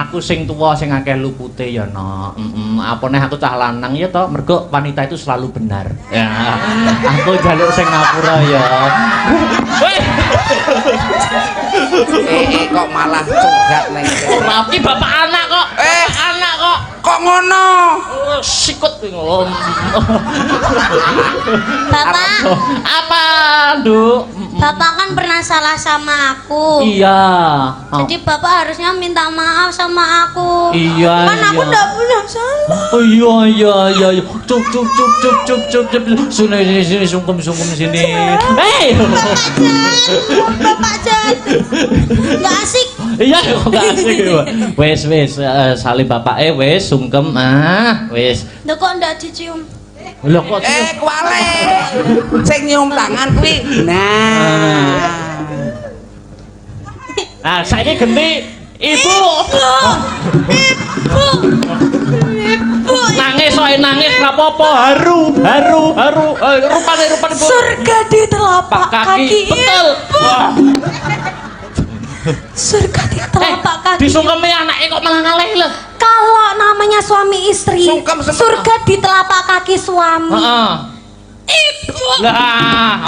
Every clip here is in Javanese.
aku sing tuwa sing akeh lupute ya Nok. Apa neh aku cah lanang ya toh mergo wanita itu selalu benar. Ya. Aku jaluk sing ngapura ya. Kok malah curhat neng. Ora iki bapak anak kok. Anak kok. Kok ngono? Sikut ngono. Bapak. Apa, Nduk? Bapak kan pernah salah sama aku. Iya. Jadi Bapak harusnya minta maaf sama aku. Iya. Kan aku enggak punya salah. Oh iya. Cuk. Sini sungkem sini. Hei. Bapak Jan. Enggak asik. Iya, enggak asik. Wes salim bapake wes sungkem wes. Lho kok ndak dicium? Lho kok kuale. Sing nyium tangan kuwi. Nah, saiki genti Ibu. Nangis nangis ora apa-apa, haru. Rupane Ibu. Surga di telapak kaki. Betul. Wah. Surga di telapak kaki. Disungkemi anake kok malah ngalih lho. Kalau namanya suami istri, Sungkem semua. surga di telapak kaki suami. Heeh. Ibu. Lah,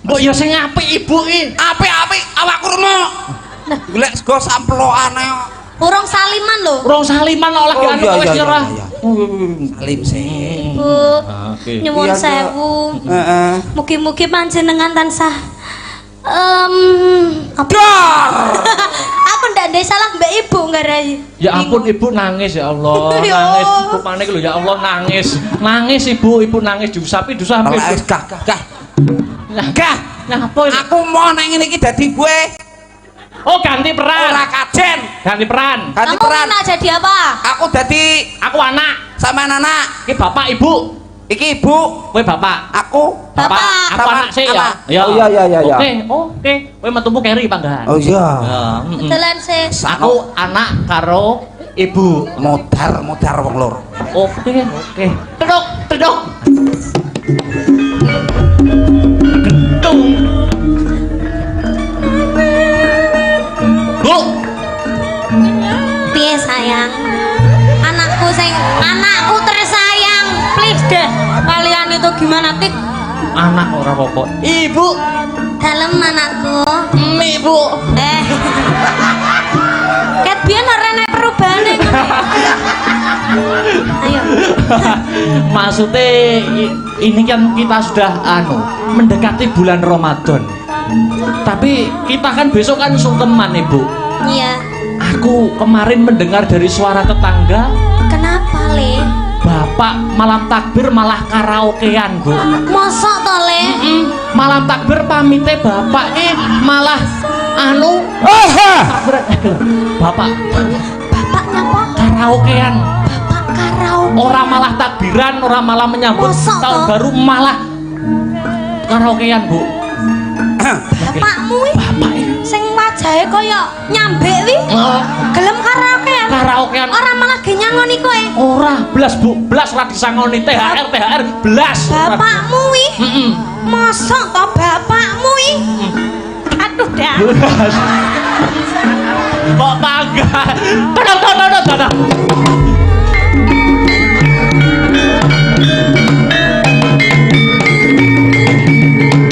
mbok ya sing apik Ibu iki. Apik awakku remuk. Golek sego samplokane kok. Urung saliman lho. Urung saliman kok lagi anu wis ora. Salim sih. Bu, nyuwun Iya, sewu. Heeh. Mugi-mugi panjenengan tansah apa? Aku ndak ada salah Mbak Ibu ngarai. Ya ampun Ibu nangis ya Allah, nangis. Rupane lho ya Allah nangis. Nangis Ibu nangis diusapi sampe. Gah. Ngapa ini? Aku mau nang ngene iki dadi gue. Oh ganti peran. Ora kajen. Ganti peran. Kamu mau jadi apa? Aku dadi Aku anak. sama anak. Iki bapak Ibu. Iki ibu. Kowe bapak. Aku. Bapak. Aku anak sih ya. Iya. Oke. Kowe metumu keri panggahan. Oh iya. Betulan sih. Aku anak karo ibu. Modar wong loro. Oke. Tedok. Gedung. Bu. Piye sayang? Anakku tersayang. Please deh. Kalian itu gimana tik? Anak ora apa-apa. Ibu. Dalem anakku. Ibu. Ket biyen ora enek perubahane. Ayo. Maksudnya ini kan kita sudah mendekati bulan Ramadan. Tapi kita kan besok kan sungkeman Ibu. Iya. Aku kemarin mendengar dari suara tetangga. Kenapa, Le? Bapak malam takbir malah karaokean, Bu. Mosok to, Le? Malam takbir pamite bapak malah Bapak nyapa? karaokean. Bapak karaoke. Orang malah takbiran, orang malah menyambut Mosok tahun toh? baru malah karaokean, Bu. Bapakmu wi? Bapak Sing wajahe kaya nyambek wi? Gelem karaokean? karaokean. Ora malah ge nyangoni kowe. Ora, belas Bu, belas ora disangoni THR, belas. Bapakmu wi? Mosok to bapakmu wi? Aduh dah. Kok bangga. Tadang.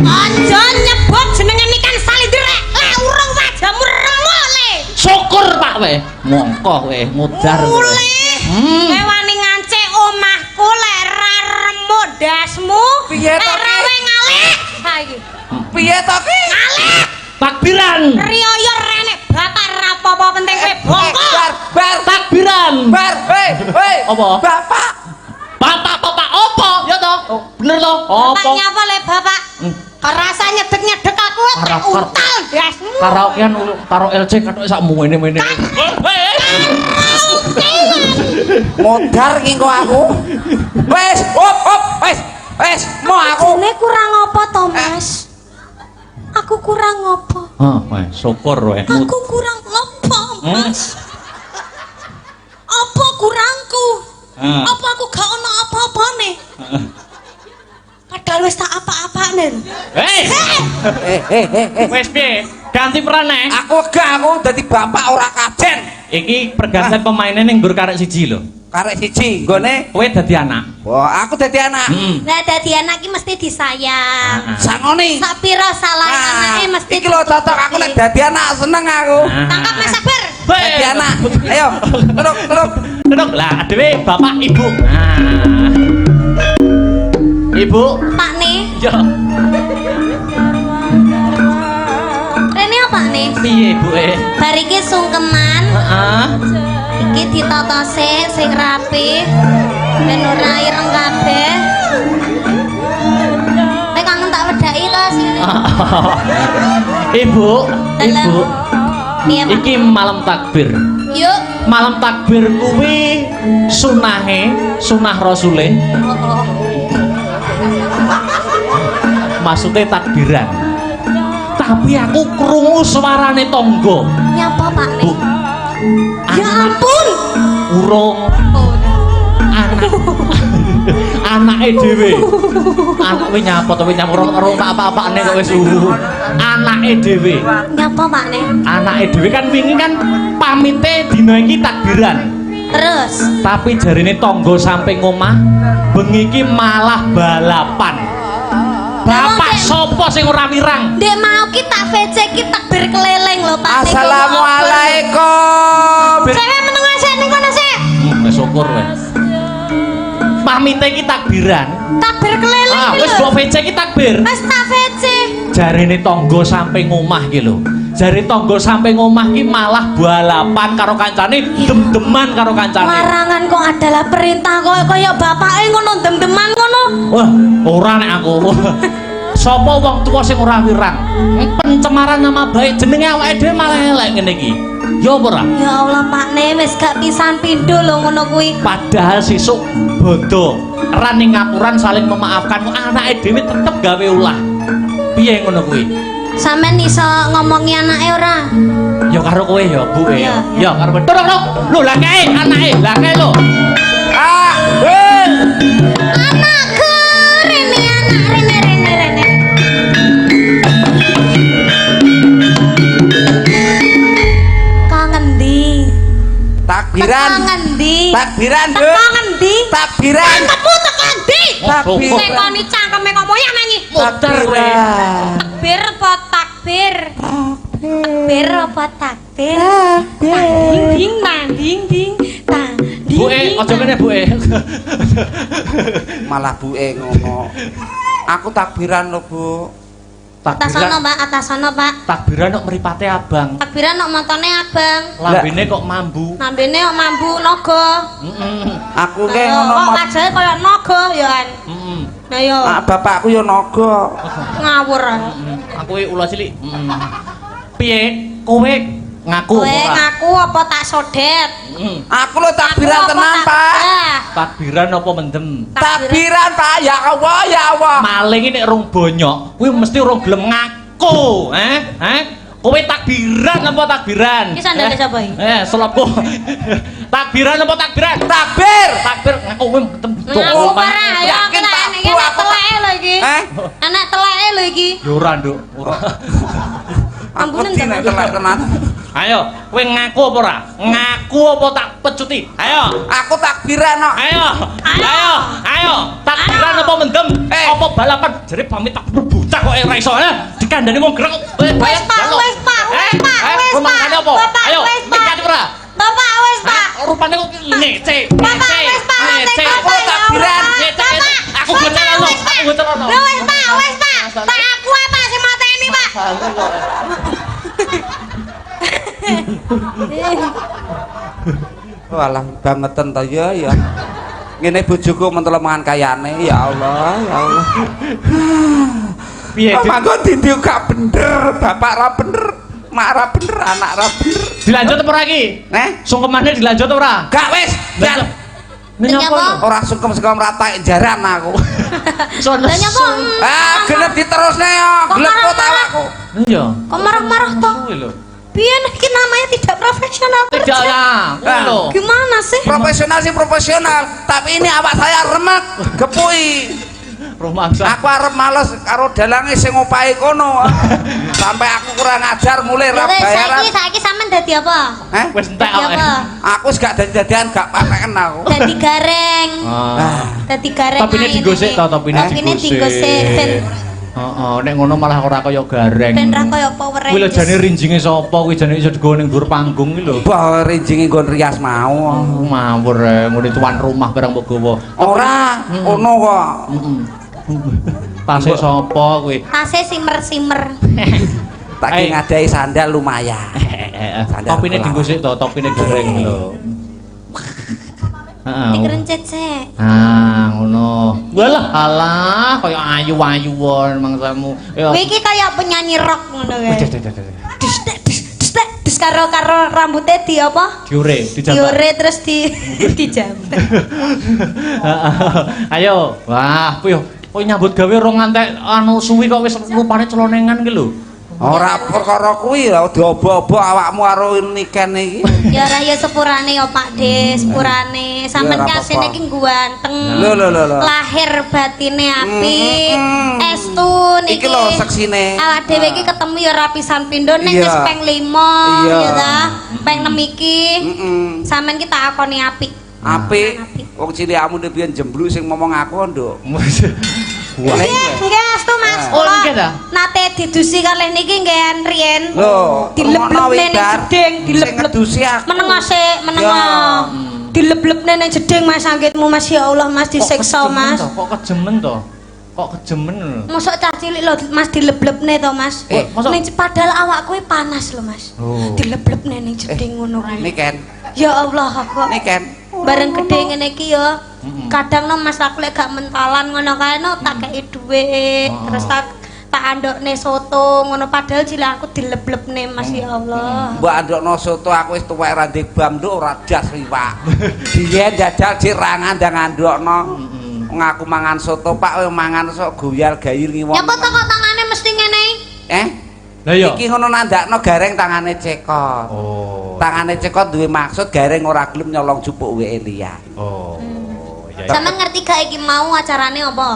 Aja nyebut jenenge Nikan Salindrek. Le urung wajahmu remuk le. Syukur Pak we. Mongko we mudar. Kowe wani ngance omahku lek ra remuk dasmu. Piye to, Lek ra Ki? we ngalih. Ha iki. Piye to ki? Ngalih. Takbiran. Riyo renek bapak ra apa-apa penting kowe bongkok. Bar. Takbiran. Bar. Hei. Apa? Bapak. Bapak opo? Ya toh? Bener toh? Bapak Opo? nyapa le bapak? Rasa nyedek aku tak untal dasmu. Karaokean karo LC katok sak muene. Modar ki kok aku. Wes, wes, mau aku. Jane kurang apa to, Mas? Aku kurang apa? Wes syukur we. Aku kurang apa, Mas? Apa kurangku? Apa aku gak ono apa-apane? Padahal wis tak apa-apane. Wes piye? Ganti peran nek. Aku dadi bapak ora kajen. Iki pergantian pemainnya ning nggur karek siji lho. Karek siji nggone. Kowe dadi anak. Wah, aku dadi anak. Lah dadi anak iki mesti disayang. Sangone. Sapira salah anake mesti. Iki lho cocok aku nek dadi anak seneng aku. Tangkap Mas Sabar. Dadi anak. Ayo, duduk. Duduk lah, dhewe bapak ibu. Nah. Ibu. Pak nih. Yo. Rene apa nih? Piye ibu Bar iki sungkeman. Heeh. Iki ditata sing rapi. Ben ora ireng kabeh. Nek kangen tak wedaki to sini. Ibu. Piye, Pak? Iki malam takbir. Yuk. Malam takbir kuwi sunah rasule. Oh. Maksudnya takbiran. Tapi aku krungu suarane tangga. Nyapa Pak Bu. nih? Ya ampun. Urung Oh. anake dhewe. Anak kowe nyapa to nyapa ora tak apa-apane kok wis anake dhewe. Nyapa Pak nih? Anake dhewe kan wingi kan pamite dina iki takbiran. Terus. Tapi jarine tangga sampe ngomah bengi iki malah balapan. Bapak sapa sing ora wirang? Dek mau ki tak VC ki takbir keleleng lho Pak. Assalamualaikum. Saya menengah sik ning kono sik. Wis syukur wis. Pamite iki takbiran. Takbir keleleng Ah, ki wis lho. mbok VC iki takbir. Wis tak VC. Jarine tangga sampe ngomah ki lho. Jare tangga sampe ngomah ki malah balapan karo kancane, dem-deman karo kancane. Larangan kok adalah perintah kaya bapake ngono dem-deman ngono. Wah, ora nek aku. Sapa wong tuwa sing ora wirang? Pencemaran nama baik jenenge awake dhewe malah elek ngene iki. Ya apa ora? Ya Allah Pak Ne wis gak pisan pindho lho ngono kuwi. Padahal sesuk bodo. Ran ning ngapuran saling memaafkan anake dhewe tetep gawe ulah. Piye ngono kuwi? Sampeyan iso ngomongi anake ora? Ya karo kowe ya, Bu. Iya, Ya karo kowe. Turun. Lho lah kae anake, lah kae lho. Ah, hei. Anakku Rene anak Rene. Kangen di. Takbiran. Kangen di. Takbiran, Bu. Kangen di. Takbiran. Kamu tekan di. Takbir. Sing koni cangkeme ngomong ya nyanyi. Muter kowe. Takbir apa takbir? Takbir apa takbir? Ding ding tang. Bu aja kene Bu. Malah buke ngono. Aku takbiran lho, Bu. Atas sono, Pak, atas sono, Pak. Takbiran kok mripate abang. Takbiran kok montone abang. Lambene kok mambu. Nambene kok mambu naga. Aku ke Kok ngono. wajahe kaya naga ya kan. Heeh. Nah yo Ah, bapakku yo naga. ngawur. Aku ulah cilik. Piye? Kowe ngaku Kowe ora? ngaku apa tak sodet? Aku lho takbiran Aku apa tenan, tak Pak. dah? Takbiran apa mendem? Takbiran, Pak. Ya Allah, ya Allah. Maling ini rong bonyok, kuwi mesti rong gelem ngaku, Kowe takbiran apa takbiran? Iki sandale sapa iki? Selapku. Takbiran apa takbiran? Takbir. Takbir ngaku kowe mendem. Ngaku ora ya Yakin, kena Pak, iki Bu, anak aku teleke lho iki. Anak teleke lho iki. Ya ora, Nduk. Ora. Aku Ampunen, dine Pak. tenan. Ayo, kowe ngaku apa ora? Ngaku apa tak pecuti? Ayo. Aku takbiran kok. Ayo. Takbiran apa mendem? Apa balapan? Jare pamit tak bocah kok ora iso dikandani wong grek. Wis, Pak, wis, Pak, wis, Pak, wis, Pak. Rumangane apa? Bapak, Ayo, wis, Pak. mikir ora? Bapak wis, Pak. Rupane kok ngece. Bapak wis, Pak. Ngece. Bapak, ya takbiran. Allah. Ngece. Bapak, Aku bocah Bapak, ono. wis, Pak. Aku bocah ono. Lho, wis, Pak, wis, Pak. Tak aku apa sing mateni, Pak? Walah bangetan ta ya ya. Ngene bojoku mentolo mangan kayane ya Allah ya Allah. Piye? Mangko dindiu gak bener, bapak ra bener, mak ra bener, anak ra bener. Dilanjut apa ora iki? Sungkemane dilanjut ora? Gak wis, jan. Nyapa? Ora sungkem-sungkem rata jaran aku. Lah nyapa? Gelem diterusne yo, gelem kok awakku. Iya. Kok marah-marah toh? Kuwi lho. Piye iki namanya tidak profesional Tidak kerja? ya. Kuwi lho. Gimana sih? Profesional sih profesional, tapi ini awak saya remek, gepui. Rumangsa. Aku arep males karo dalange sing opahe kono. Sampai aku kurang ajar mulai ra bayaran. Saiki sampean dadi apa? Wis entek Dadi apa? Aku wis gak dadi-dadian gak pateken aku. Dadi gareng. Dadi gareng. Topine digosik to, topine digosik ben heeh, nek ngono malah ora kaya gareng. ben ra kaya Power Kuwi lho Rangers. jane rinjinge sapa kuwi jane iso digawa ning dhuwur panggung iki lho. Bah rinjinge nggon rias mau. Mawur ngene tuan rumah barang mbok gawa. Ora ono kok. Tase sapa kuwi? Tase simer-simer. Tak ki ngadai sandal lumayan. Topine digosik to, topine gareng lho. Heeh. Dikerencet sik. Ngono. Walah, alah kaya ayu-ayuwon mangsamu. Ya. Kowe iki kaya penyanyi rock ngono kae. Dis karo rambutnya di apa? Diure, dijambak. Diure terus dijambak. Ayo. Wah, piye? Kok nyambut gawe ora ngantek anu suwi kok wis rupane celonengan ki lho. Ora perkara kuwi lho diobo-obo awakmu karo niken iki. Ya ora ya sepurane ya Pak De, sepurane. Sampeyan kasene iki ganteng. Lho. Lahir batine apik. Estu niki. Iki lho seksine. Awak dhewe iki ketemu ya ora pisan pindho ning wis peng 5 ya ta. Peng 6 iki. Sampeyan ki tak akoni apik. Apik. Wong cilikmu biyen jembluk sing ngomong aku nduk. Nggih, astu Mas. Oh, nggih ta? Nate didusi kalih niki nggih riyen. Lho, dileblepne ning jeding, dileblep. Dusi aku. Menengo sik, menengo. Dileblepne ning jeding Mas anggitmu Mas ya Allah Mas disiksa Mas. Kok kejemen to? Kok kejemen lho. Mosok cah cilik lho Mas dileblepne to Mas. Ning padahal awakku panas lho Mas. Dileblepne ning jeding ngono kuwi. Niken. Ya Allah kok. Niken. Bareng gede ngene iki ya. Kadang no Mas aku lek gak mentalan ngono kae no tak kei dhuwit, terus tak andokne soto ngono padahal cilik aku dileblepne Mas ya Allah. Mbok andokno soto aku wis tuwek ra ndek bam nduk ora das iwak. Biyen jajal cik ra ngandang andokno. Wong aku mangan soto Pak kowe mangan sok goyal gayir ngiwon. Ya kok teko tangane mesti ngene. Lah iya. Iki ngono nandakno gareng tangane cekot. Oh. Tangane cekot duwe maksud gareng ora gelem nyolong jupuk weke liyan. Oh. Ya. Sampeyan ngerti gak iki mau acarane apa?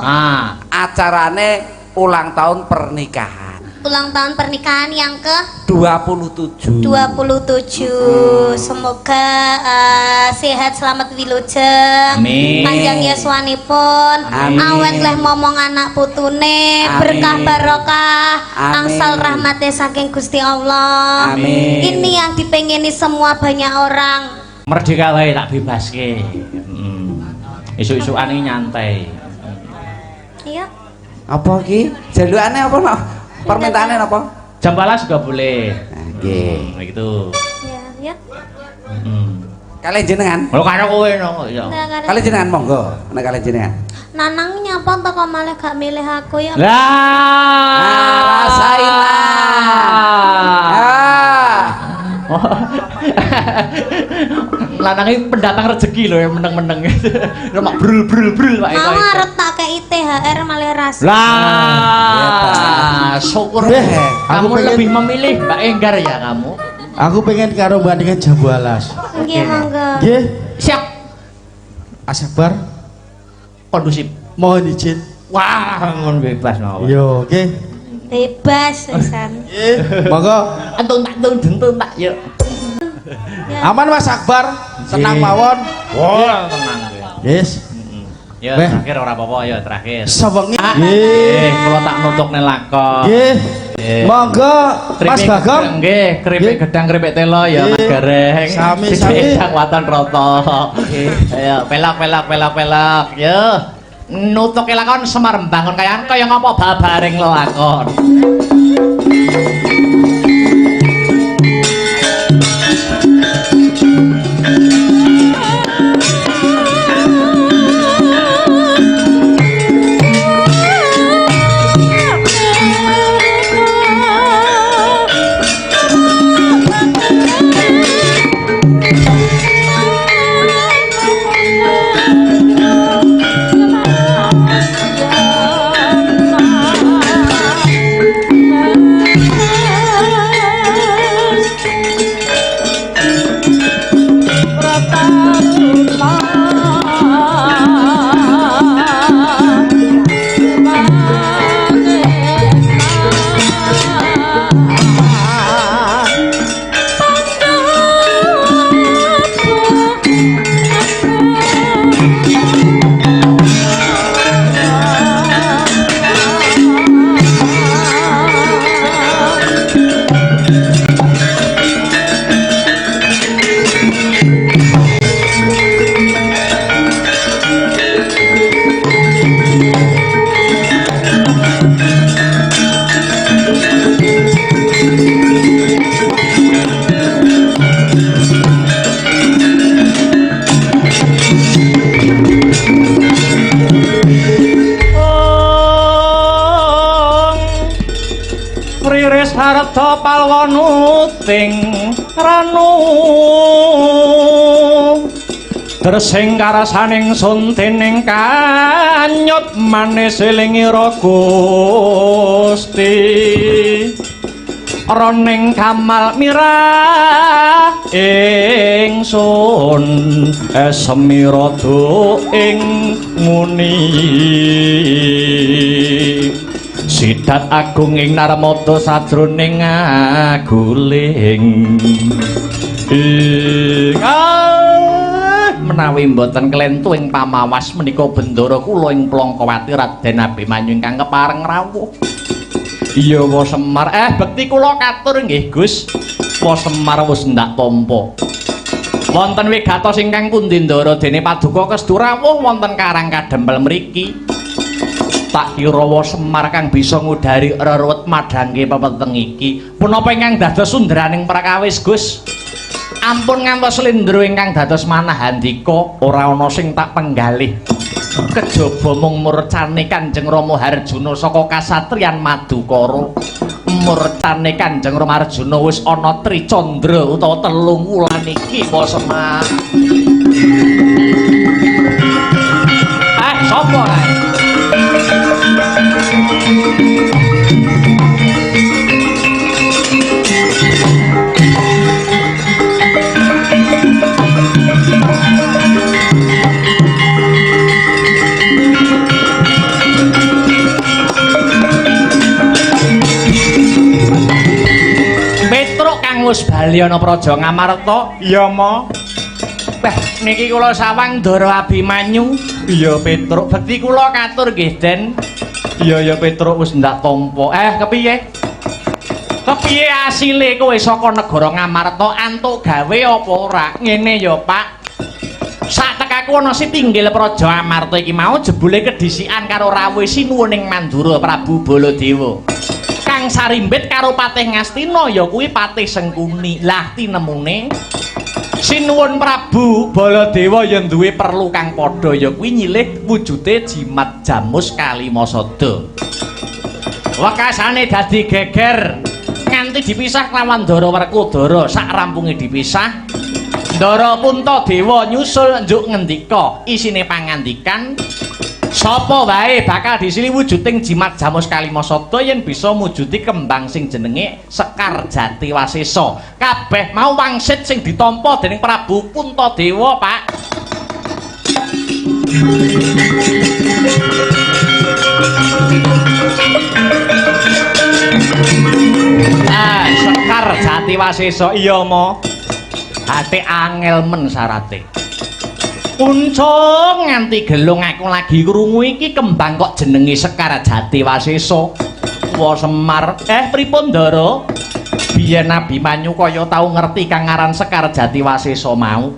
Acarane ulang tahun pernikahan. Ulang tahun pernikahan yang ke 27. Semoga sehat selamat wilujeng. Amin. Panjang yaswanipun. Awet leh momong anak putune. Berkah barokah. Angsal rahmatnya saking Gusti Allah. Amin. Ini yang dipengeni semua banyak orang. Merdeka wae tak bebaske. Isuk-isukan iki nyantai. Iya. Apa iki? Jalukane apa no? Permintaane apa? Jam balas juga boleh. Nggih. Gitu. Ya. Kalian jenengan? Kalau karo kowe no, ya. Kalian jenengan monggo, nek kalian jenengan. Nanang nyapa to kok malah gak milih aku ya. Lah, rasainlah. Lanang pendatang rezeki loh yang meneng-meneng gitu. Mak brul Pak. Mau arep tak kei THR malah ras. Lah, syukur deh. Kamu lebih memilih Mbak Enggar ya kamu. Aku pengen karo bandingan Jambu Alas. Nggih monggo. Nggih, Siap. Asabar, Kondusif. mohon izin. Wah, ngon bebas mawon. Yo, nggih. Bebas pisan. Nggih, monggo. Entun tak yuk. Aman Mas Akbar, tenang mawon. Wah, tenang kowe. Yes. Ya, Beh. terakhir ora apa-apa ya, terakhir. Sewengi. Nggih, kula tak nutukne lakon. Nggih. Monggo Mas Bagong. Nggih, keripik gedang keripik telo ya Mas Gareng. Sami-sami. Gedang waton roto. Ayo, pelak. Yo. Nutuke lakon Semar Membangun kaya ngopo babaring lakon. Amarta palwanuting ranu Dresing karasaning sun dening kanyut manis elingira Gusti roning kamal mirah ingsun semira ing muni sidat agung ing narmada sajroning aguling menawi mboten klentu ing pamawas menika bendara kula ing Plongkowati Raden Abimanyu ingkang kepareng rawuh. Iya Wa Semar, bekti kula katur nggih Gus. Wa Semar wis ndak tampa. Wonten wigatos ingkang pundi ndara dene paduka kestu rawuh wonten Karang Kadempel mriki. Tak kira Wa Semar kang bisa ngudari reruwet madhangke pepeteng iki. Punapa ingkang dados sundraning prakawis Gus? Ampun ngantos slendro ingkang dados manah handika ora ana sing tak penggalih. Kejaba mung murcane Kanjeng Rama Harjuna saka kasatriyan Madukara. Murcane Kanjeng Rama Harjuna wis ana tricandra utawa telung wulan iki Wa Semar. Sapa kae? Wis bali ana Praja Ngamarta. Iya, Ma. Niki kula sawang Ndara Abimanyu. Iya, Petruk. Bekti kula katur nggih, Den. Iya, Petruk wis ndak tampa. Kepiye? Kepiye asile kowe saka negara Ngamarta antuk gawe apa ora? Ngene ya, Pak. Sak tekaku ana si pinggil Praja Ngamarta iki mau jebule kedhisikan karo rawuh sinuwuning Mandura Prabu Baladewa. Kang sarimbit karo Patih Ngastina ya kuwi Patih Sengkuni. Lah tinemune sinuwun Prabu Baladewa ya duwe perlu kang padha ya kuwi nyilih wujude jimat Jamus Kalimasada. Wekasane dadi geger nganti dipisah kelawan Ndara Werkudara. Sak rampunge dipisah Ndara Puntadewa nyusul njuk ngendika isine pangandikan sapa wae bakal disili wujuding jimat Jamus Kalimasada yen bisa mujudi kembang sing jenenge Sekar Jati Wasesa. Kabeh mau wangsit sing ditampa dening Prabu Puntadewa, Pak. Sekar Jati Wasesa iya, Ma. Ate angel men sarate. Kuncung nganti gelung aku lagi krungu iki kembang kok jenenge Sekar Jati Wasesa. Wa Semar, pripun Ndara? Biyen Abimanyu kaya tau ngerti kang aran Sekar Jati Wasesa mau.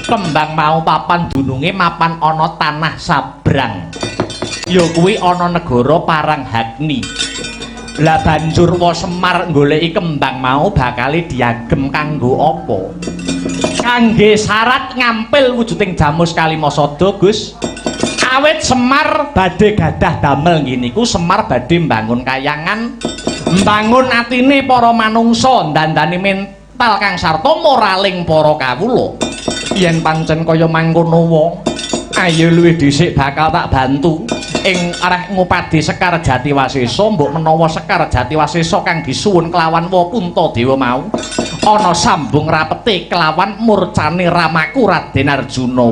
Kembang mau papan dununge mapan ana tanah sabrang. Ya kuwi ana negara Paranghagni. Lah banjur Wa Semar goleki kembang mau bakale diagem kanggo apa? Kangge syarat ngampil wujuding Jamus Kalimasada, Gus. Awit Semar badhe gadah damel nggih niku Semar badhe mbangun kayangan, mbangun atine para manungsa, ndandani mental kang sarta moraling para kawula. Yen pancen kaya mangkono wae, ayo luwih dhisik bakal tak bantu ing areh ngupadi Sekar Jati Wasesa. Mbok menawa Sekar Jati Wasesa kang disuwun kelawan Wa Puntadewa mau ana sambung rapete kelawan murcane ramaku Raden Arjuna.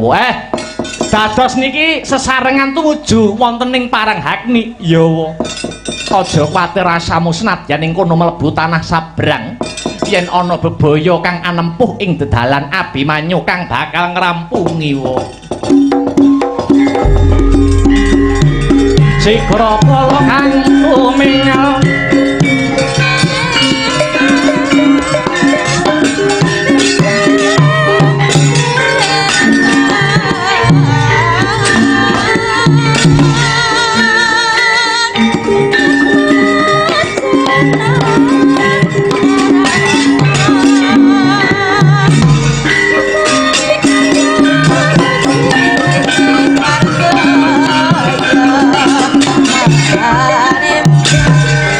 Dados niki sesarengan tumuju wonten ing Paranghagni. Ya wa. Aja kuwatir rasamu senadyan ing kono mlebu tanah sabrang. Yen ana bebaya kang anempuh ing dedalan Abimanyu kang bakal ngrampungi wa. Sigra kala kang tumingal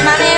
Mane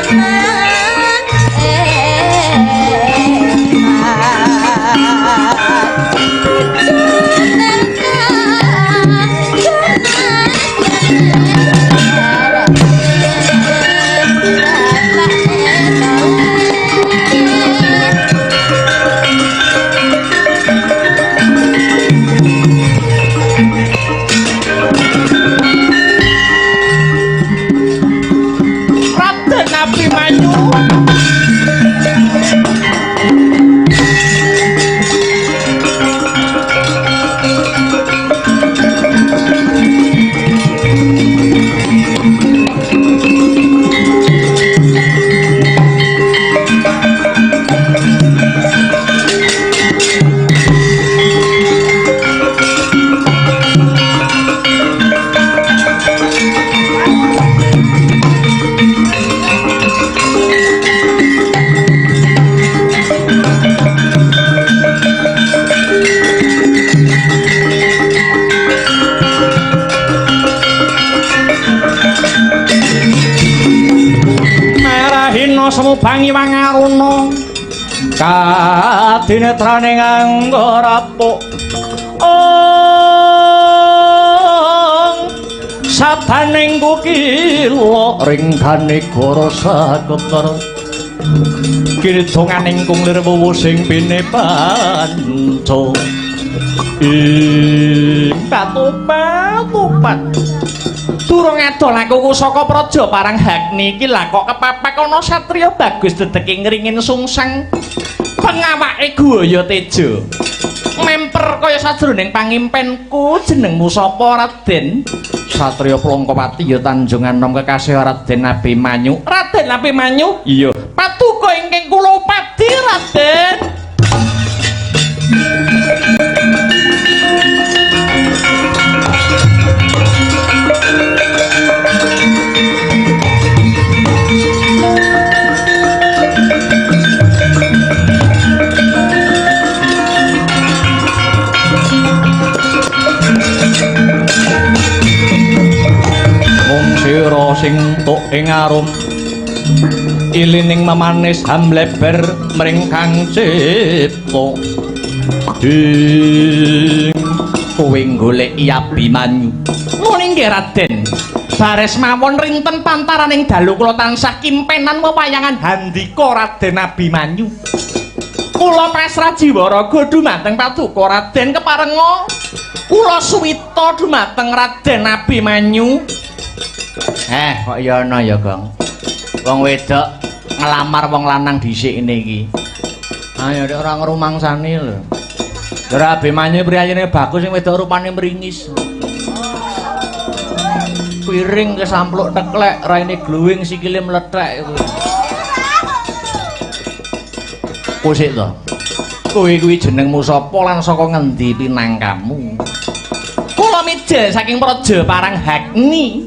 mubangi wangaruna kadinetrane nganggo rapuk sabaning kukila ringkane goro saketer kidonganing kunglir wuwu sing pinepanca ing patupat durung adol aku saka praja parang Hagni iki lah kok kepapak ana satriya bagus dedeke ngringin sungsang pengawake Guwaya Teja memper kaya sajroning pangimpenku jenengmu sapa Raden Satriya Plongkowati ya Tanjung Anom kekasih Raden Abimanyu. Raden Abimanyu? Iya. Paduka ingkang kula pati Raden. Sira sing tuk ing arum ilining memanis hamleber mring kang cipta ding kowe golek Abimanyu ngono nggih Raden bares mawon rinten pantaraning dalu kula tansah kimpenan wewayangan handika Raden Abimanyu kula pasrah jiwaraga dumateng paduka Raden keparenga kula suwita dumateng Raden Abimanyu. Kok ya ana ya, Gong. Wong wedok ngelamar wong lanang dhisik niki. Ayo nek ora ngrumangsani lho. Dara Abimanyu priyayine bagus sing wedok rupane mringis. Piring kesampluk teklek, raine gluwing sikile mlethek kuwi. Kusik to. Kowe kuwi jenengmu sapa lan saka ngendi pinangkamu? Kula mijil saking praja parang Hagni.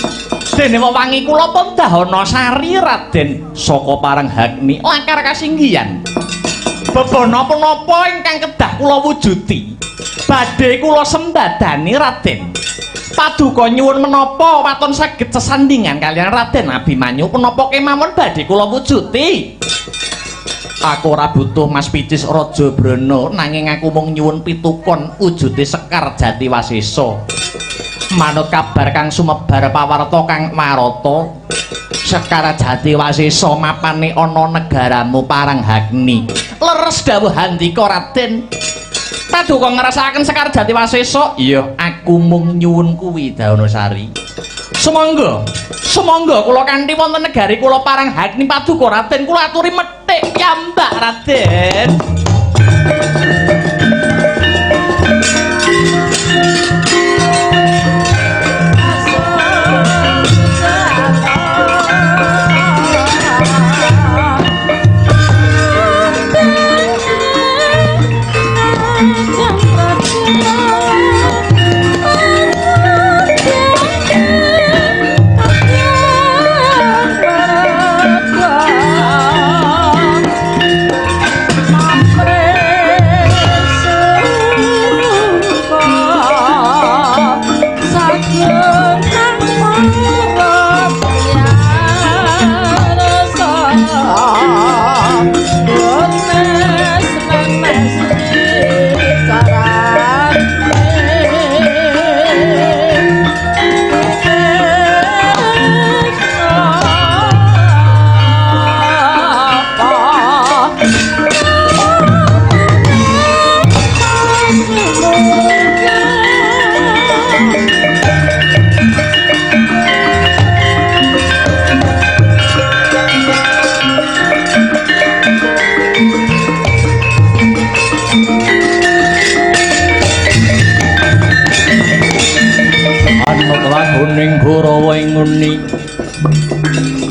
Dene wewangi kula Pandahana Sari Raden saka parang Hagni lakar kasinggihan. Bebana punapa ingkang kedah kula wujuti badhe kula sembadani Raden. Paduka nyuwun menapa waton saged sesandingan kaliyan Raden Abimanyu punapa kemawon badhe kula wujuti. Aku ora butuh Mas Picis Raja Brana nanging aku mung nyuwun pitukon wujude Sekar Jatiwasesa. Manut kabar kang sumebar pawarta kang marata Sekar Jatiwasesa mapane ana negaramu parang Hagni. Leres dawuh handika Raden. Paduka ngrasakaken Sekar Jatiwasesa? Iya, aku mung nyuwun kuwi Daunasari. Sumangga kula kanthi wonten negari kula parang Hagni paduka Raden kula aturi methik piyambak Raden.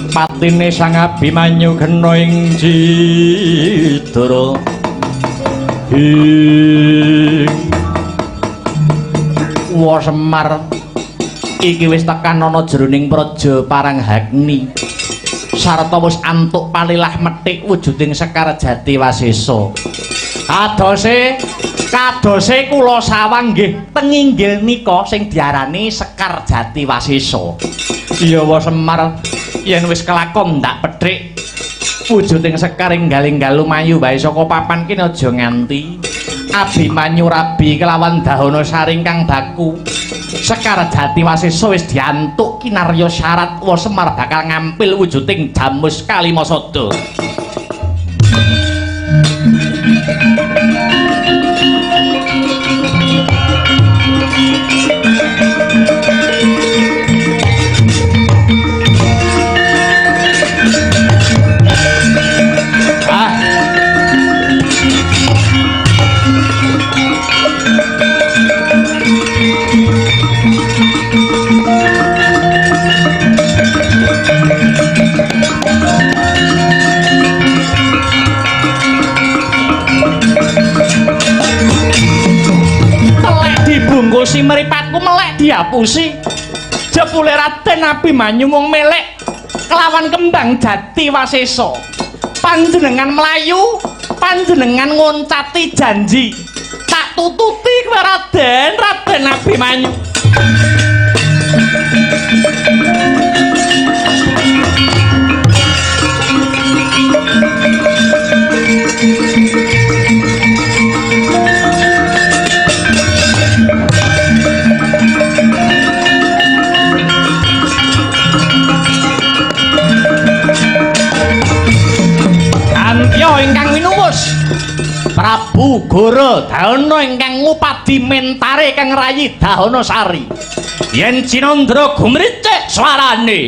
Patine Sang Abimanyu kena ing Cidara Wa Semar iki wis tekan ana jroning praja parang Hagni sarta wis antuk palilah methik wujuding Sekar Jatiwasesa. Kadose kula sawang nggih tenginggil nika sing diarani Sekar Jatiwasesa. Iya Wa Semar, yen wis kelakon ndak pethik wujuding Sekar enggal-enggal lumayu wae saka papan kene aja nganti Abimanyu rabi kelawan Dahana Sari kang baku Sekar Jatiwasesa wis diantuk kinarya syarat wa Semar bakal ngampil wujuding Jamus Kalimasada. Si mripatku melek diapusi jebule Raden Abimanyu mung melek kelawan kembang Jatiwasesa panjenengan melayu panjenengan ngoncati janji tak tututi kowe Raden Abimanyu. Ingkang minumus Prabu Gorodahana ingkang ngupadi mentare kang rayi Dahana Sari yen Cinandra gumricik swarane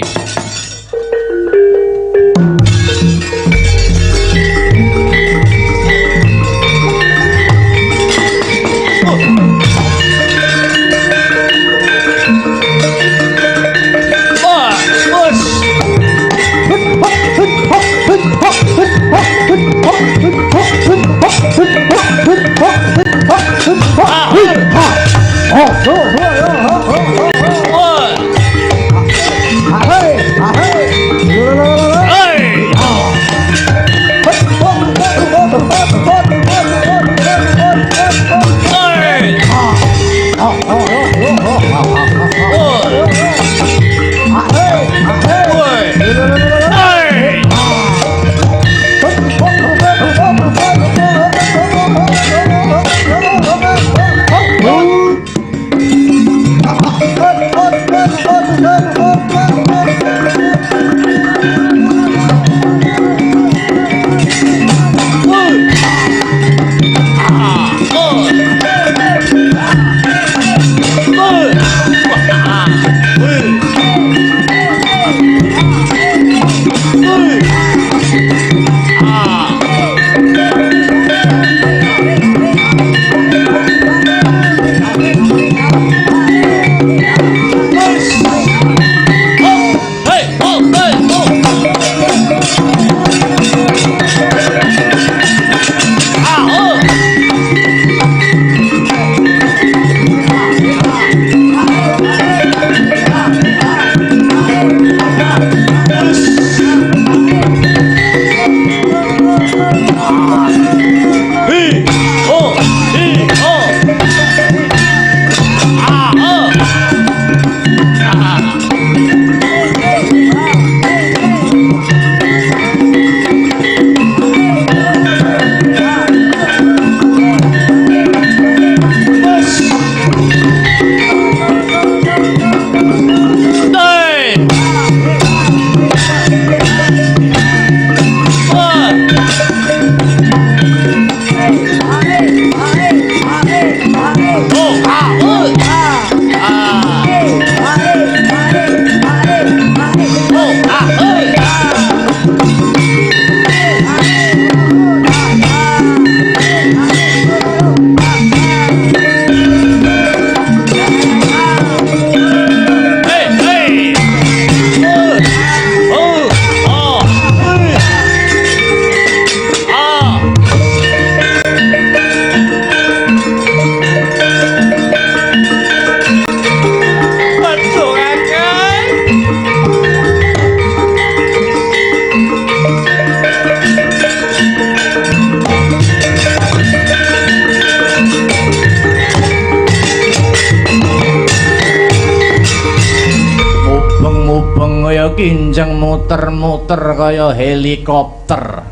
kinjeng muter-muter kaya helikopter.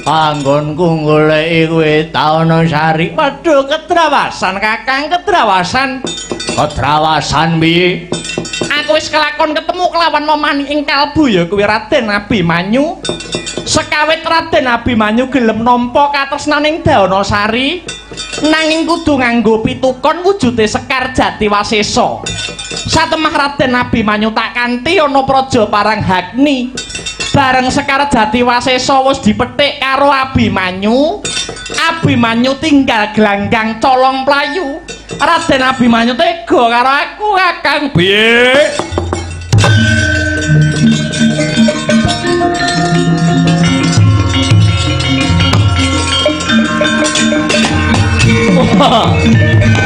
Panggonku goleki kowe taono sari. Waduh, kedrawasan Kakang, kedrawasan. Kedrawasan piye? Aku wis kelakon ketemu kelawan momani ing kalbu ya kuwi Raden Abimanyu. Sekawit Raden Abimanyu gelem nampa katresnaning Daonasari, nanging kudu nganggo pitukon wujude Sekar Jatiwasesa. Satemah Raden Abimanyu tak kanthi ana praja Paranghagni. Bareng Sekar Jatiwasesa wis dipethik karo Abimanyu, Abimanyu tinggal glanggang colong playu. Raden Abimanyu tega karo aku Kakang piye?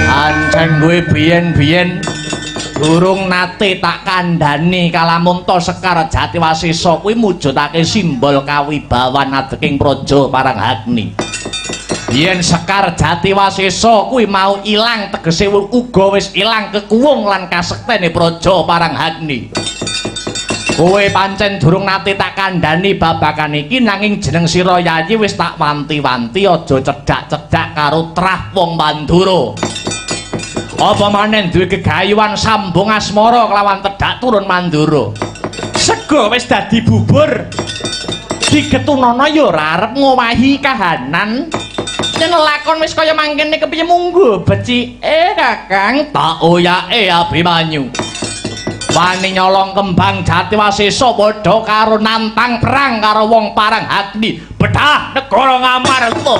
Ancen gue biyen-biyen durung nate tak kandhani kalamun to Sekar Jatiwasesa kuwi mujudake simbol kawibawan adeking praja Paranghagni. Yen Sekar Jatiwasesa kuwi mau ilang tegese uga wis ilang kekuwung lan kasektene praja Paranghagni. Kowe pancen durung nate tak kandhani babagan iki nanging jeneng sira Yayi wis tak wanti-wanti aja cedhak-cedhak karo trah wong Mandura. Apa maneh duwe gegayuhan sambung asmara kelawan tedhak turun Mandura. Sega wis dadi bubur. Digetunana ya ora arep ngowahi kahanan. Yen lakon wis kaya mangkene kepiye munggo becike Kakang tak oyake Abimanyu. Wani nyolong kembang Jatiwasesa padha karo nantang perang karo wong Paranghagni. Bedah negara Ngamarta.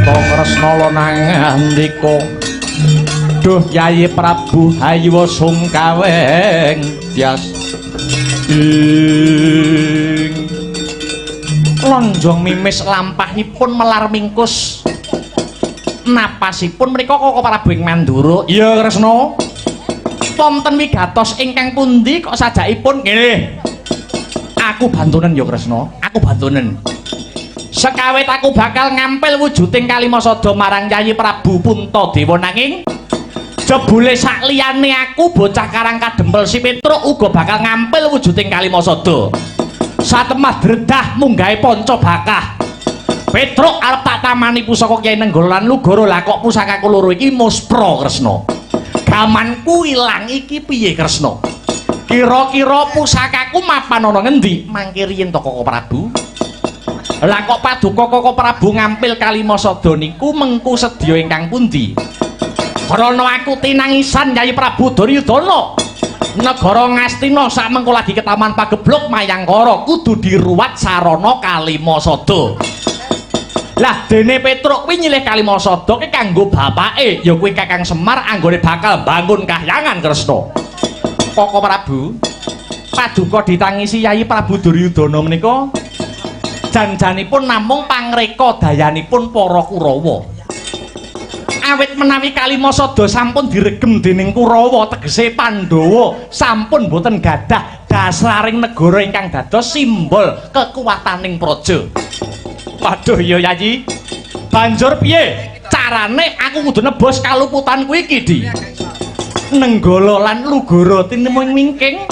Kresna nangandika duh Yayi Prabu Hayuwa Sungkaweng Tyas ing lonjong mimis lampahipun melar mingkus napasipun menika Koko Prabu ing Mandura. Iya Kresna, wonten wigatos ingkang pundi kok sajakipun nggih aku bantunen ya Kresna, aku bantunen. Sekawit aku bakal ngampil wujuding Kalimasada marang Yayi Prabu Puntadewa nanging jebule sakliyane aku bocah Karang Kadempel si Petruk uga bakal ngampil wujuding Kalimasada. Satemah dredah munggahe panca bakah. Petruk arep tak tamani pusaka Kyai Nenggala lan Lugara lah kok pusakaku loro iki muspra Kresna. Gamanku ilang iki piye Kresna? Kira-kira pusakaku mapan ana ngendi? Mangke riyen to Koko Prabu. Lah kok paduka Koko Prabu ngampil Kalimasada niku mengku sedya ingkang pundi? Krana aku tinangisan Yayi Prabu Duryudana. Negara Ngastina sak mengko lagi ketaman pagebluk Mayangkara kudu diruwat sarana Kalimasada. Lah dene Petruk kuwi nyilih Kalimasada ki kanggo bapake ya kuwi Kakang Semar anggone bakal bangun kahyangan Kresna. Koko Prabu, paduka ditangisi Yayi Prabu Duryudana menika janjanipun namung pangreka dayanipun para Kurawa. Awit menawi Kalimasada sampun diregem dening Kurawa tegese Pandhawa sampun boten gadah dasaring negara ingkang dados simbol kekuwataning praja. Waduh ya Yayi. Banjur piye carane aku kudu nebos kaluputan kuwi iki Di? Nenggala lan Lugara tinemung mingking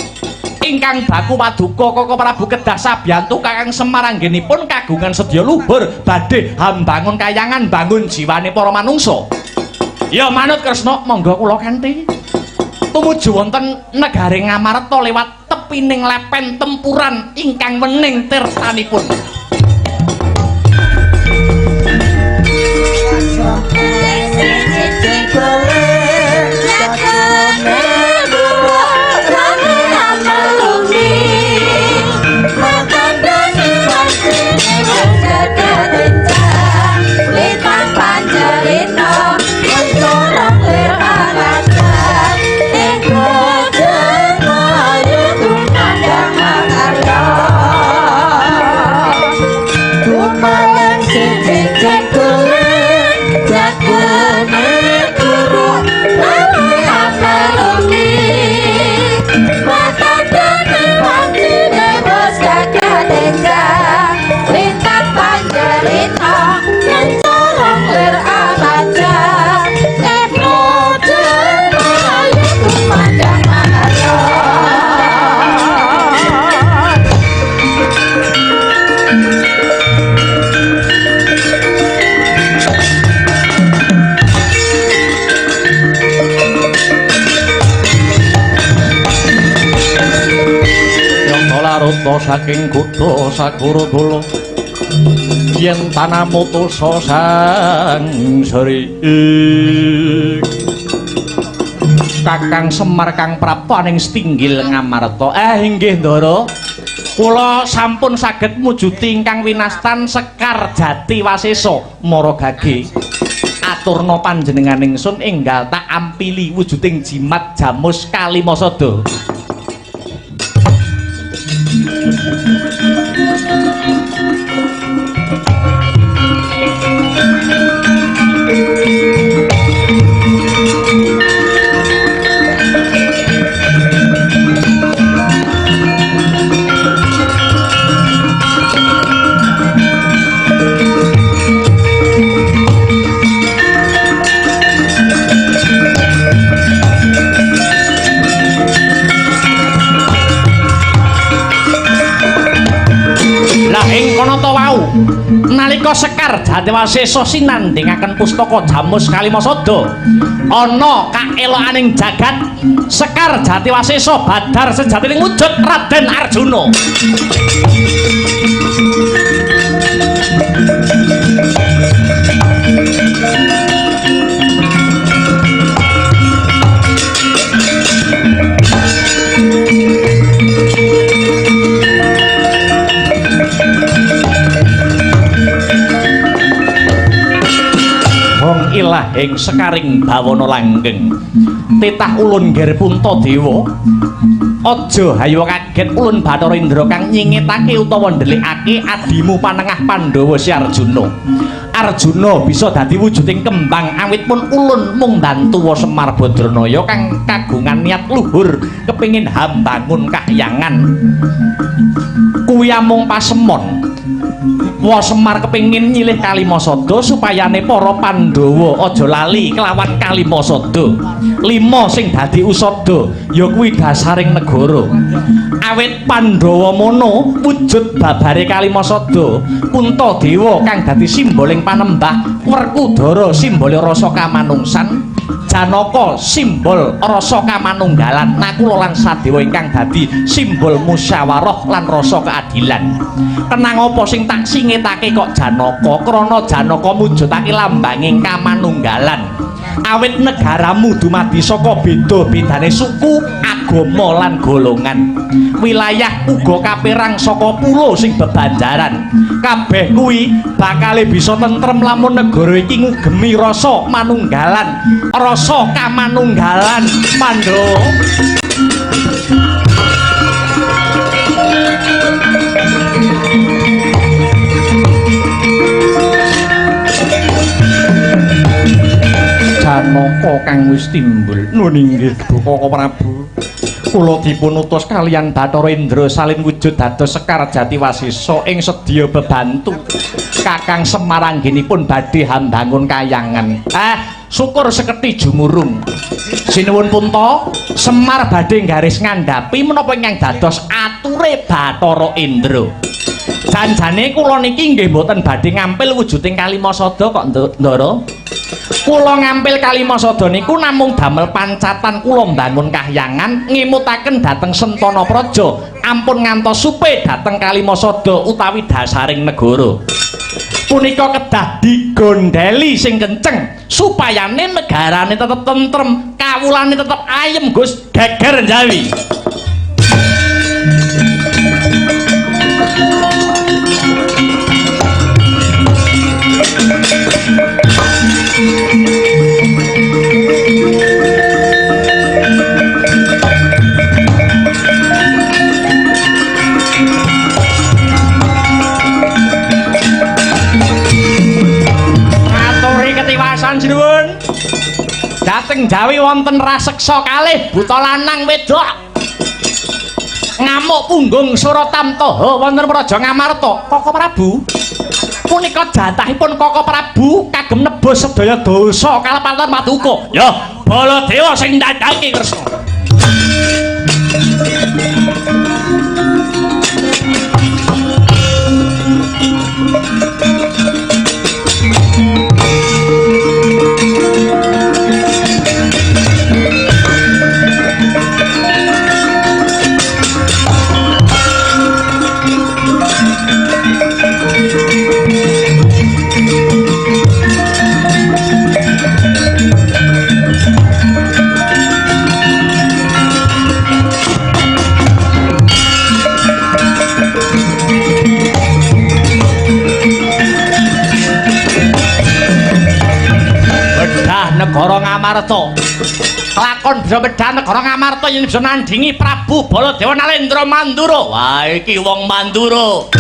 ingkang baku paduka Koko Prabu kedah sabiyantu Kakang Semar anggenipun kagungan sedya luhur badhe hambangun kayangan bangun jiwane para manungsa. Ya manut Kresna, monggo kula kanthi tumuju wonten negari Ngamarta lewat tepining lepen tempuran ingkang wening tirtanipun. Panjalino lenjang lintang panjerita yang corong lir alajang mojen melayu kumandang mahayo Rata saking kutha Sakuradala yen tanah mutusa sang sri Kakang Semar kang prapaning setinggil ngamarta inggih Ndara kula sampun saged mujuti ingkang winastan Sekar Jati Wasesa Maragage aturna panjenengan ingsun enggal tak ampili wujuding jimat Jamus Kalimasada nalika Sekar Jatiwasesa sinandhingaken pustaka Jamus Kalimasada ana kaelokaning jagat Sekar Jatiwasesa badhar sejatining wujud Raden Arjuna ilahing sekaring bawana langgeng titah ulun ger Puntadewa aja hayo kaget ulun Bathara Indra kang nyingetake utawa ndelikake adimu panengah Pandhawa si Arjuna Arjuna bisa dadi wujuding kembang awit pun ulun mung bantu Semar Badranaya kang kagungan niat luhur kepingin hambangun kahyangan kuwi amung pasemon Semar kepingin nyilih Kalimasada supayane para Pandhawa aja lali kelawan Kalimasada. 5 sing dadi usada ya kuwi dasaring negara. Awit Pandhawa mono wujud babare Kalimasada, Puntadewa kang dadi simboling panembah, Werkudara simbole rasa kamanungsan, Janaka simbol rasa kamanunggalan, Nakula lan Sadewa ingkang dadi simbol musyawarah lan rasa keadilan. Kenang apa sing tak singetake kok Janaka? Krana Janaka mujudake lambanging kamanunggalan. Awit negaramu dumadi saka beda-bedane suku, agama lan golongan. Wilayah uga kapérang saka pulo sing bebanjaran. Kabeh kuwi bakale bisa tentrem lamun negara iki ngugemi rasa manunggalan, rasa kamanunggalan Pandhawa. Janaka kang wis timbul nun inggih Baka Prabu kula dipun utus kaliyan Bathara Indra salin wujud dados Sekar Jatiwasesa ing sedya bebantu Kakang Semar anggenipun badhe hambangun kayangan syukur seketi jumurung sinuwun punta Semar badhe garis ngandhapi menapa ingkang dados ature Bathara Indra janjane kula niki nggih mboten badhe ngampil wujuding Kalimasada kok Ndara kula ngampil Kalimasada niku namung damel pancatan kula mbangun kahyangan ngimutaken dhateng Sentana Praja ampun ngantos supe dhateng Kalimasada utawi dasaring negara punika kedah digondheli sing kenceng supayane negarane tetep tentrem kawulane tetep ayem Gus geger Jawi. Sinuwun dhateng Jawi wonten raseksa kalih buta lanang wedok ngamuk punggung Suratamtaha wonten Praja Ngamarta. Koko Prabu punika jatahipun Koko Prabu kagem nebus sedaya dosa kalepaten Paduka. Ya, Baladewa sing ndadake Kresna. Negara Ngamarta. Lakon bisa bedah negara Ngamarta yen bisa nandhingi Prabu Baladewa Nalendra Mandura. Wah, iki wong Mandura.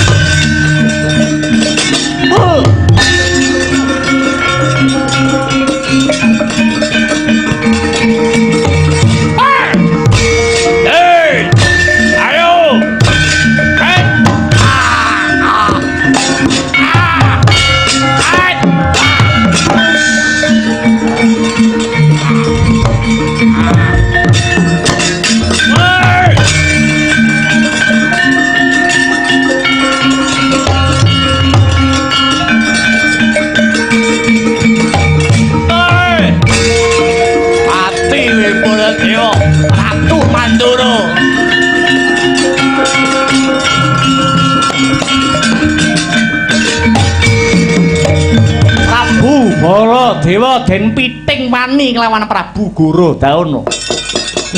Baladewa den piting wani kelawan Prabu Gorodana.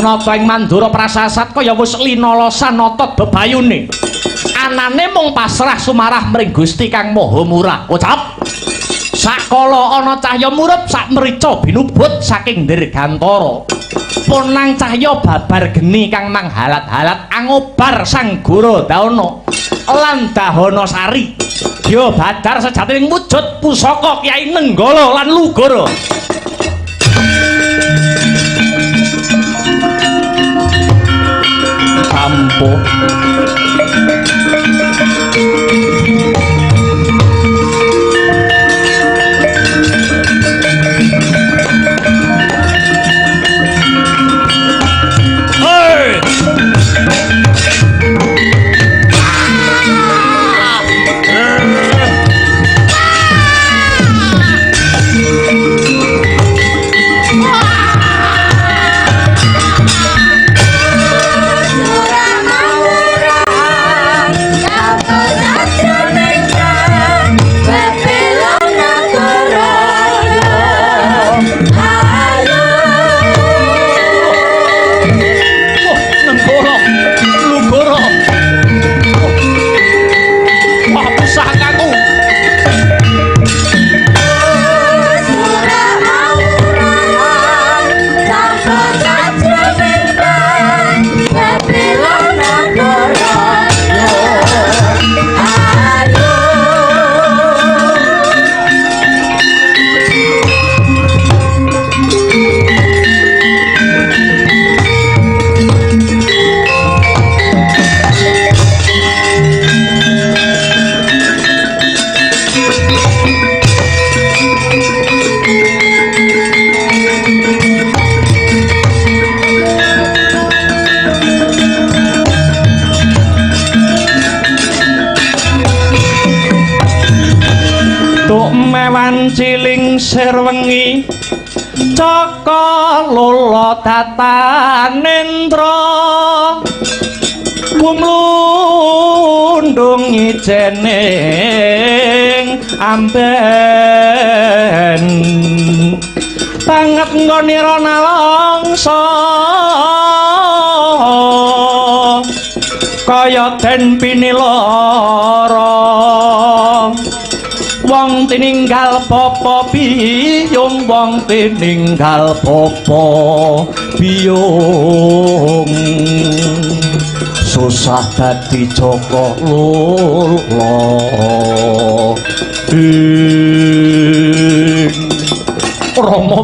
Menapa ing Mandura prasasat kaya wis linalosan otot bebayune. Anane mung pasrah sumarah mring Gusti Kang Maha Murah. Ucap sakala ana cahya murup sak mrica binubut saking dirgantara. Punang cahya babar geni kang manghalat-halat angobar Sang Gorodana lan Dahana Sari. Dia badar sejatining wujud pusaka Kyai Nenggala lan Lugara. Sampun. Ciling sirwengi Caka lula tatanendra Wumlundung ijening amben Tanget ngonira nalangsa Kaya den pinilara Wong tininggal popo biyung wong tininggal popo biyung susah dadi Joko Lula Rama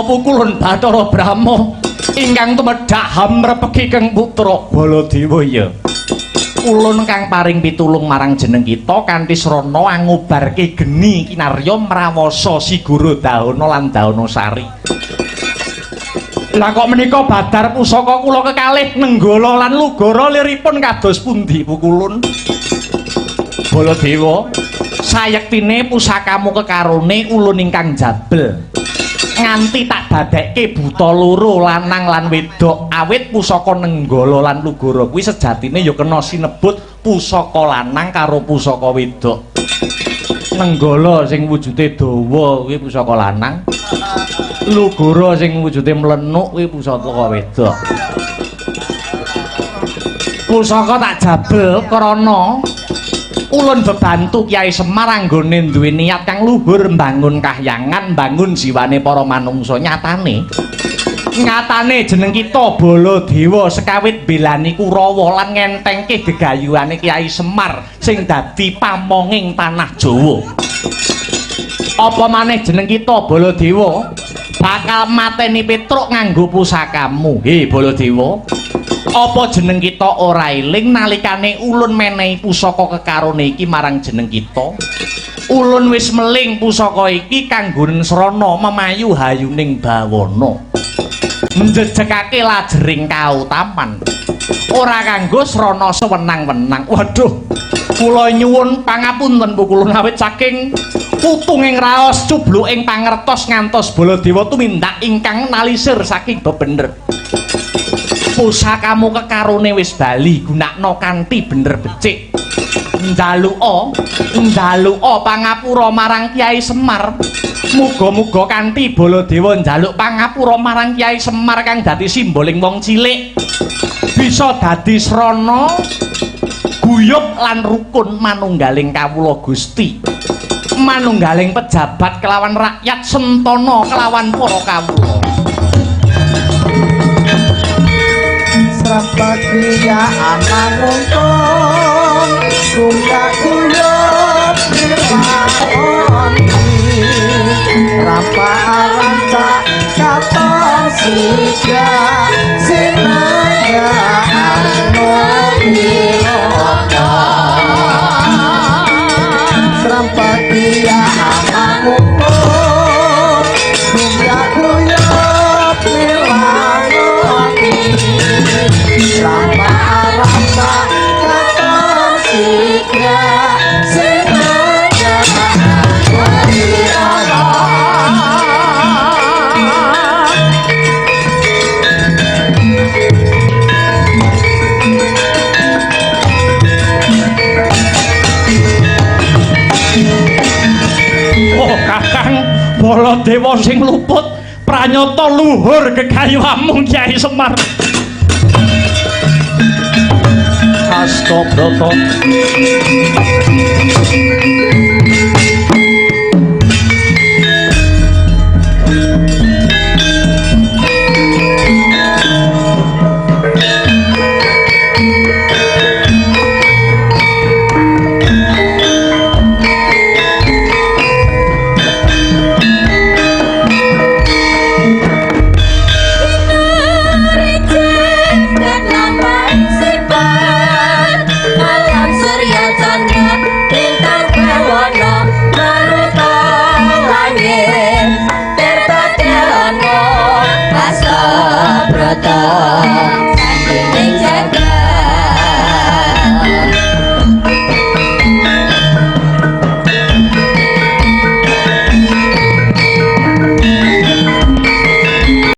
Pukulun Bathara Brahma ingkang tumedhak hamrepeki kang putra Baladewa ya. Ulun kang paring pitulung marang jeneng kita kanthi srana ngubarke geni kinarya mrawasa Sigara Dahana lan Dahanasari. Lah kok menika badar pusaka kula kekalih Nenggala lan Lugara liripun kados pundi Pukulun? Baladewa, sayektine pusakamu kekarone ulun ingkang jabel. Nganti tak dadekke buta loro lanang lan wedok awit pusaka Nenggala lan Lugara kuwi sejatine ya kena sinebut pusaka lanang karo pusaka wedok. Nenggala sing wujude dawa kuwi pusaka lanang. Lugara sing wujude mlenuk kuwi pusaka wedok. Pusaka tak jabel krana ulun bebantu Kyai Semar anggone duwe niat kang luhur mbangun kahyangan, mbangun jiwane para manungsa. Nyatane jeneng kita Baladewa sekawit belani Kurawa lan ngentengke gegayuhane Kyai Semar sing dadi pamonging tanah Jawa. Apa maneh jeneng kita Baladewa bakal mateni Petruk nganggo pusakamu. He Baladewa, apa jeneng kita ora eling nalikane ulun menehi pusaka kekarone iki marang jeneng kita? Ulun wis meling pusaka iki kanggo srana memayu hayuning bawana, njejekake lajering kautaman, ora kanggo srana sewenang-wenang. Waduh, kula nyuwun pangapunten Pukulun awit saking putunging raos cubluking pangertos ngantos Baladewa tumindak ingkang nalisir saking bebener. Pusakamu kekarone wis bali gunakno kanthi bener becik. Njaluka pangapura marang Kyai Semar. Muga-muga kanthi Baladewa njaluk pangapura marang Kyai Semar kang dadi simboling wong cilik bisa dadi srana guyub lan rukun manunggaling kawula Gusti, manunggaling pejabat kelawan rakyat sentana kelawan para kawula. Sampaknya anak untung Gungga guyup dirwani Rampa aranca katon siga Sinaya anu biroka Sampaknya anak untung Gungga guyup dirwani Ramba-ramba katon siga Sinaya wirana Oh Kakang Baladewa sing luput pranyata luhur gegayuhanmu Kyai Semar. Astobrata